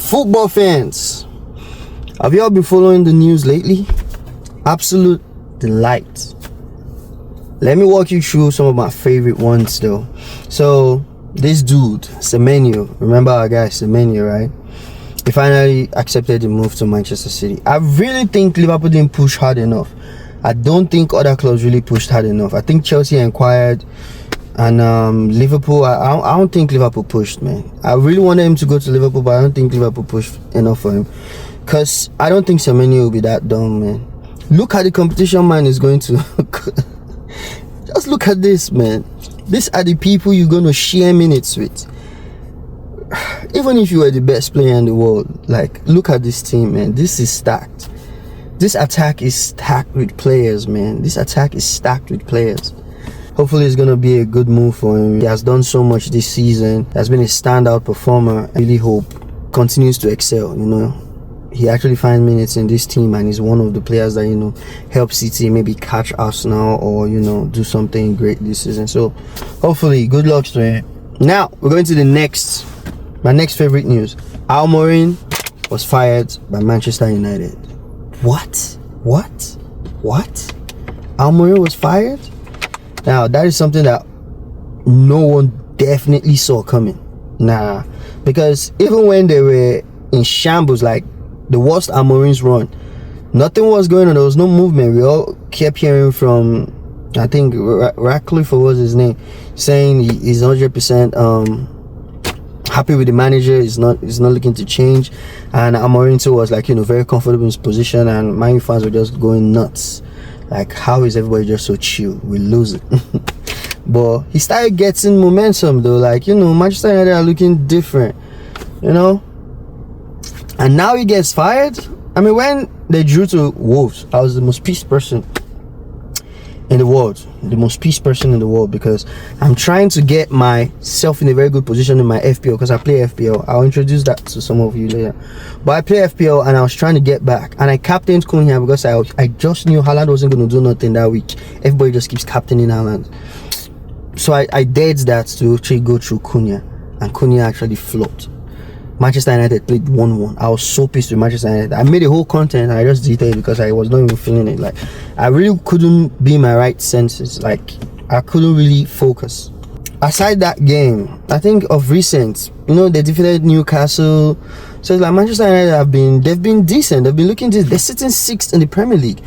Football fans, have you all been following the news lately? Absolute delight. Let me walk you through some of my favorite ones though. So this dude, Semenyo, remember our guy Semenyo, right? He finally accepted the move to Manchester City. I really think Liverpool didn't push hard enough. I don't think other clubs really pushed hard enough. I think Chelsea inquired, and Liverpool, I don't think Liverpool pushed, man. I really wanted him to go to Liverpool, but I don't think Liverpool pushed enough for him. Because I don't think Semenyo will be that dumb, man. Look at the competition man is going to. Just look at this, man. These are the people you're going to share minutes with. Even if you were the best player in the world, like, look at this team, man. This is stacked. This attack is stacked with players, man. This attack is stacked with players. Hopefully it's going to be a good move for him. He has done so much this season. He has been a standout performer. I really hope continues to excel, you know. He actually finds minutes in this team, and he's one of the players that, you know, help City maybe catch Arsenal or, you know, do something great this season. So hopefully, good luck to him. Now we're going to my next favorite news. Amorim was fired by Manchester United. What? Amorim was fired? Now that is something that no one definitely saw coming. Nah, because even when they were in shambles, like the worst Amorim's run, nothing was going on. There was no movement. We all kept hearing from, I think Ratcliffe was his name, saying he's 100% happy with the manager. He's not looking to change, and Amorim too was like, you know, very comfortable in his position, and Man U fans were just going nuts. Like, how is everybody just so chill? We lose it. But he started getting momentum though. Like, you know, Manchester United are looking different, you know. And now he gets fired. I mean, when they drew to Wolves, I was the most pissed person in the world. Because I'm trying to get myself in a very good position in my FPL, because I play FPL. I'll introduce that to some of you later. But I play FPL, and I was trying to get back, and I captained Cunha because I just knew Haaland wasn't going to do nothing that week. Everybody just keeps captaining Haaland. So I dared that to actually go through Cunha, and Cunha actually flopped. Manchester United played 1-1. I was so pissed with Manchester United. I made a whole content, and I just deleted it because I was not even feeling it. Like, I really couldn't be in my right senses. Like, I couldn't really focus. Aside that game, I think of recent, you know, they defeated Newcastle. So it's like Manchester United they've been decent. They've been looking decent. They're sitting 6th in the Premier League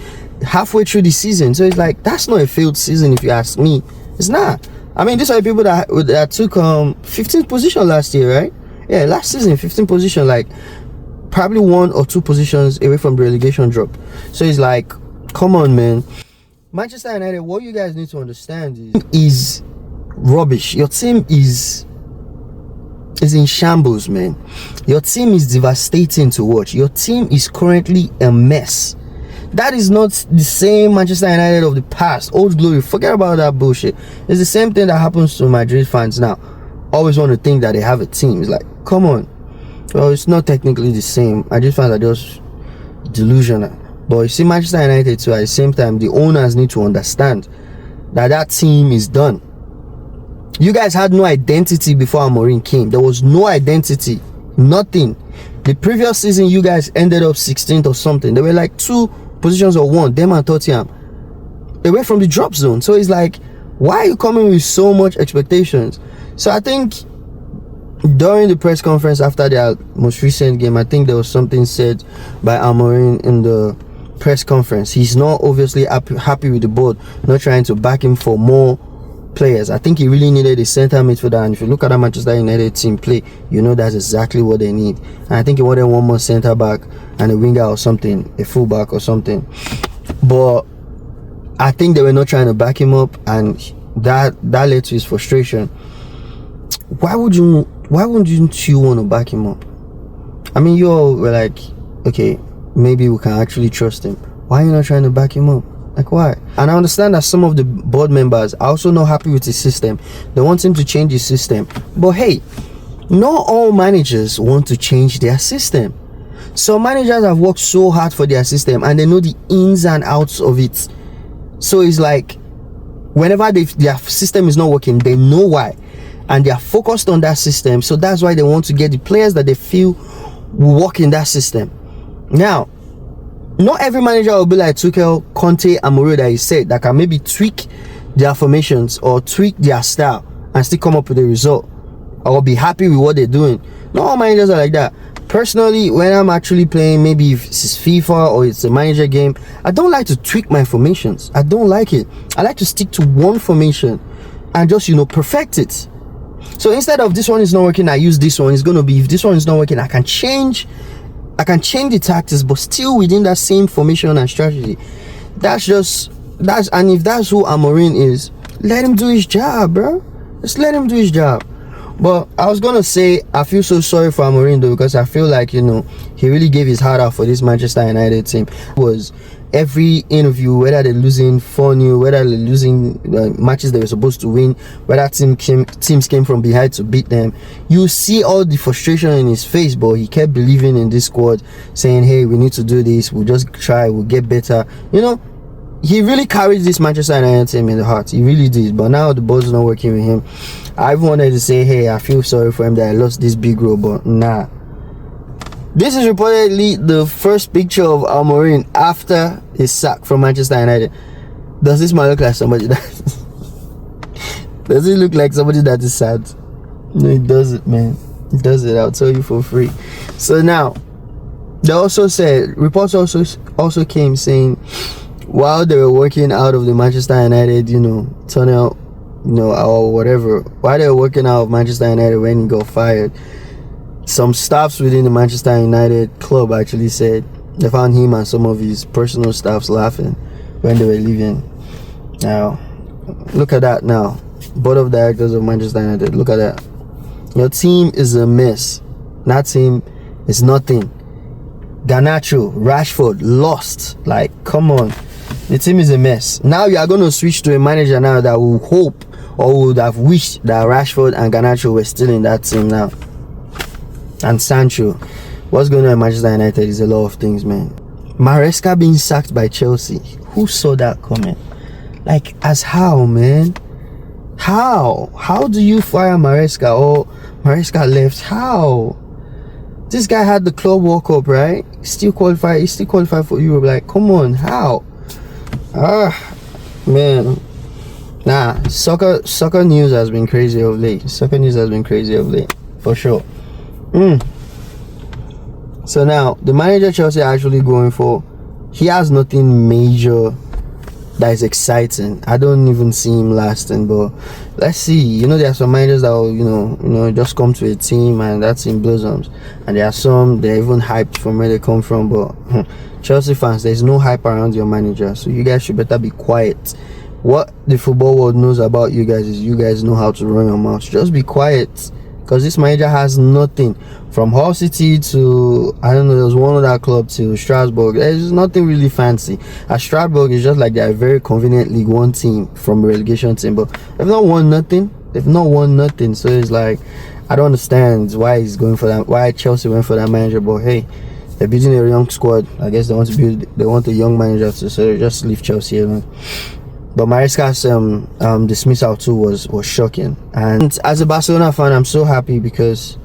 halfway through the season. So it's like, that's not a failed season if you ask me. It's not. I mean, these are the people that took 15th position last year, right? Yeah, last season 15th position, like probably 1 or 2 positions away from the relegation drop. So it's like, come on, man. Manchester United, what you guys need to understand is rubbish. Your team is in shambles, man. Your team is devastating to watch. Your team is currently a mess. That is not the same Manchester United of the past, old glory. Forget about that bullshit. It's the same thing that happens to Madrid fans now. Always want to think that they have a team. It's like, come on. Well, it's not technically the same. I just find that just delusional. But you see, Manchester United too, at the same time, the owners need to understand that team is done. You guys had no identity before Amorim came. There was no identity. Nothing. The previous season, you guys ended up 16th or something. There were like 2 positions or 1, them and Tottenham, away from the drop zone. So it's like, why are you coming with so much expectations? So I think during the press conference after their most recent game, I think there was something said by Amorim in the press conference. He's not obviously happy with the board, not trying to back him for more players. I think he really needed a center midfielder, and if you look at the Manchester United team play, you know that's exactly what they need. And I think he wanted 1 more center back and a winger or something, a fullback or something. But I think they were not trying to back him up, and that led to his frustration. Why wouldn't you want to back him up? I mean, you all were like, okay, maybe we can actually trust him. Why are you not trying to back him up? Like, why? And I understand that some of the board members are also not happy with his system. They want him to change his system. But hey, not all managers want to change their system. Some managers have worked so hard for their system, and they know the ins and outs of it. So it's like, whenever their system is not working, they know why, and they are focused on that system. So that's why they want to get the players that they feel will work in that system. Now, not every manager will be like Tuchel, Conte, and Mourinho that he said, that can maybe tweak their formations or tweak their style and still come up with a result or be happy with what they're doing. Not all managers are like that. Personally, when I'm actually playing, maybe if it's FIFA or it's a manager game, I don't like to tweak my formations. I don't like it. I like to stick to one formation and just, perfect it. So instead of this one is not working, I use this one. It's going to be, if this one is not working, I can change the tactics, but still within that same formation and strategy. And if that's who Amorim is, let him do his job, bro. Just let him do his job. But I was gonna say, I feel so sorry for Amorim though, because I feel like, he really gave his heart out for this Manchester United team. It was every interview, whether they're losing 4-0, whether they're losing matches they were supposed to win, whether teams came from behind to beat them, you see all the frustration in his face, but he kept believing in this squad, saying, hey, we need to do this, we'll just try, we'll get better. He really carried this Manchester United team in the heart. He really did. But now the ball's not working with him. I wanted to say, hey, I feel sorry for him that I lost this big role, but nah. This is reportedly the first picture of Amorim after his sack from Manchester United. Does this man look like somebody that... Does it look like somebody that is sad? No, it doesn't, man. It doesn't. I'll tell you for free. So now, they also said, reports also came saying, while they were working out of the Manchester United, tunnel, or whatever, while they were working out of Manchester United when he got fired, some staffs within the Manchester United club actually said they found him and some of his personal staffs laughing when they were leaving. Now, look at that now. Board of directors of Manchester United, look at that. Your team is a mess. That team is nothing. Garnacho, Rashford, lost. Like, come on. The team is a mess. Now you are going to switch to a manager now that will hope or would have wished that Rashford and Garnacho were still in that team now. And Sancho. What's going on in Manchester United is a lot of things, man. Maresca being sacked by Chelsea. Who saw that coming? Like, as how, man? How? How do you fire Maresca? Or Maresca left? How? This guy had the Club World Cup, right? He's still qualified for Europe. Like, come on, how? Man. Nah, soccer news has been crazy of late. For sure. So now, the manager Chelsea are actually going for, he has nothing major that is exciting. I don't even see him lasting, but let's see. There are some managers that will, just come to a team and that team blossoms. And there are some, they're even hyped from where they come from, but Chelsea fans, there's no hype around your manager, so you guys should better be quiet. What the football world knows about you guys is you guys know how to run your mouth. Just be quiet, because this manager has nothing. From Hull City to, I don't know, there was one other club to Strasbourg. There's nothing really fancy. At Strasbourg, it's just like they're a very convenient League One team from a relegation team, but they've not won nothing. So it's like, I don't understand why he's going for that, why Chelsea went for that manager. But hey, they're building a young squad. I guess they want a young manager to, so just leave Chelsea alone. But Maresca's dismissal too was shocking. And as a Barcelona fan, I'm so happy, because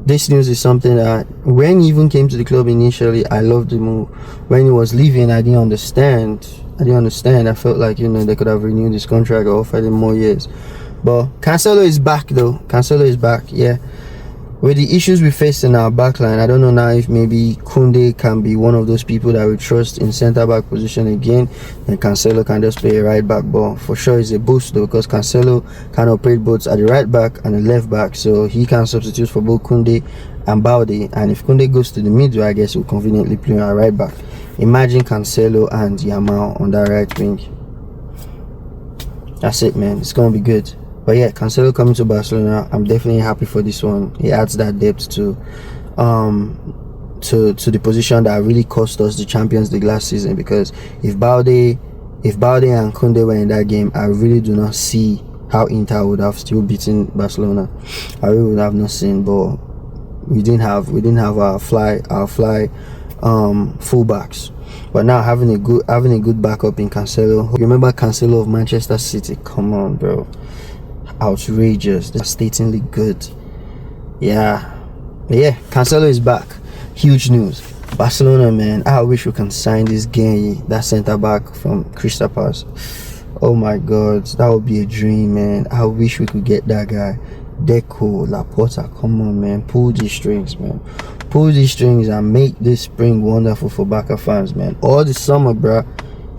this news is something that when he even came to the club initially, I loved the move. When he was leaving, I didn't understand. I felt like, they could have renewed his contract or offered him more years. But Cancelo is back though. Yeah. With the issues we faced in our backline, I don't know now if maybe Koundé can be one of those people that we trust in centre-back position again, and Cancelo can just play a right-back. But for sure it's a boost though, because Cancelo can operate both at the right-back and the left-back, so he can substitute for both Koundé and Balde. And if Koundé goes to the middle, I guess he'll conveniently play on right-back. Imagine Cancelo and Yamal on that right wing. That's it, man. It's going to be good. But yeah, Cancelo coming to Barcelona, I'm definitely happy for this one. He adds that depth to the position that really cost us the Champions League last season. Because if Balde and Koundé were in that game, I really do not see how Inter would have still beaten Barcelona. I really would have not seen. But we didn't have our fly fullbacks. But now having a good backup in Cancelo. Remember Cancelo of Manchester City? Come on, bro. Outrageous, devastatingly good. Yeah, Cancelo is back. huge news. Barcelona, man, I wish we can sign this guy, that centre back from Crystal Palace. Oh my God, that would be a dream, man. I wish we could get that guy. Deco, Laporta, come on, man. Pull these strings, man. Pull these strings and make this spring wonderful for Barca fans, man. All the summer, bruh.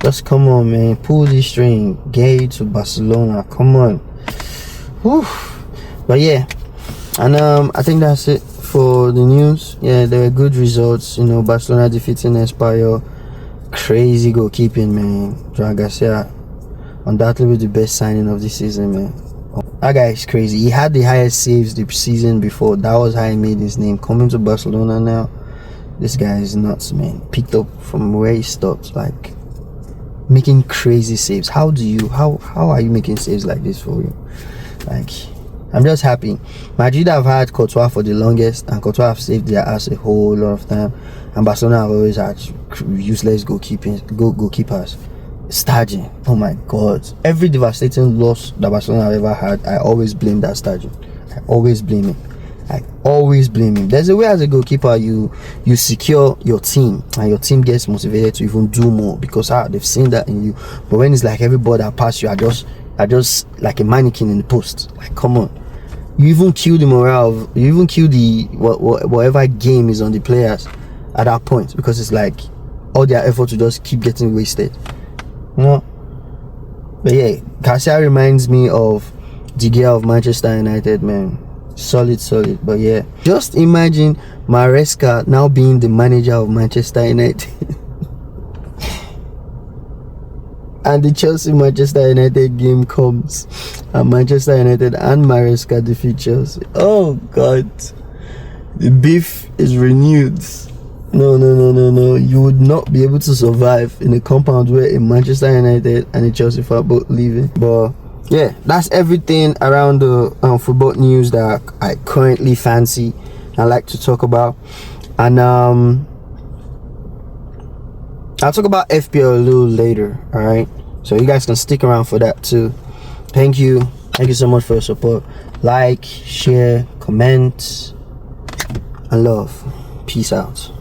Just come on, man. Pull this string. Get to Barcelona. Come on. Whew. But yeah, and I think that's it for the news. Yeah, there were good results. You know, Barcelona defeating Espanyol. Crazy goalkeeping, man. Joao Garcia, undoubtedly the best signing of the season, man. That guy is crazy. He had the highest saves the season before. That was how he made his name. Coming to Barcelona now, this guy is nuts, man. Picked up from where he stopped, like making crazy saves. How are you making saves like this for you? Like, I'm just happy. Madrid have had Courtois for the longest, and Courtois have saved their ass a whole lot of time. And Barcelona have always had useless goalkeepers. Sturgeon, oh my God! Every devastating loss that Barcelona have ever had, I always blame that Sturgeon. I always blame him. I always blame him. There's a way as a goalkeeper you secure your team, and your team gets motivated to even do more because they've seen that in you. But when it's like every ball that pass you are just like a mannequin in the post. Like, come on, you even kill the morale. You even kill the whatever game is on the players at that point, because it's like all their effort to just keep getting wasted. No, but yeah, Garcia reminds me of De Gea of Manchester United, man. Solid. But yeah, just imagine Maresca now being the manager of Manchester United. And the Chelsea-Manchester United game comes, and Manchester United and Maresca defeat Chelsea. Oh God, the beef is renewed. No. You would not be able to survive in a compound where a Manchester United and a Chelsea fan both living. But yeah, that's everything around the football news that I currently fancy and like to talk about. And I'll talk about FPL a little later. All right, so you guys can stick around for that too. Thank you so much for your support. Like, share, comment, and love. Peace out.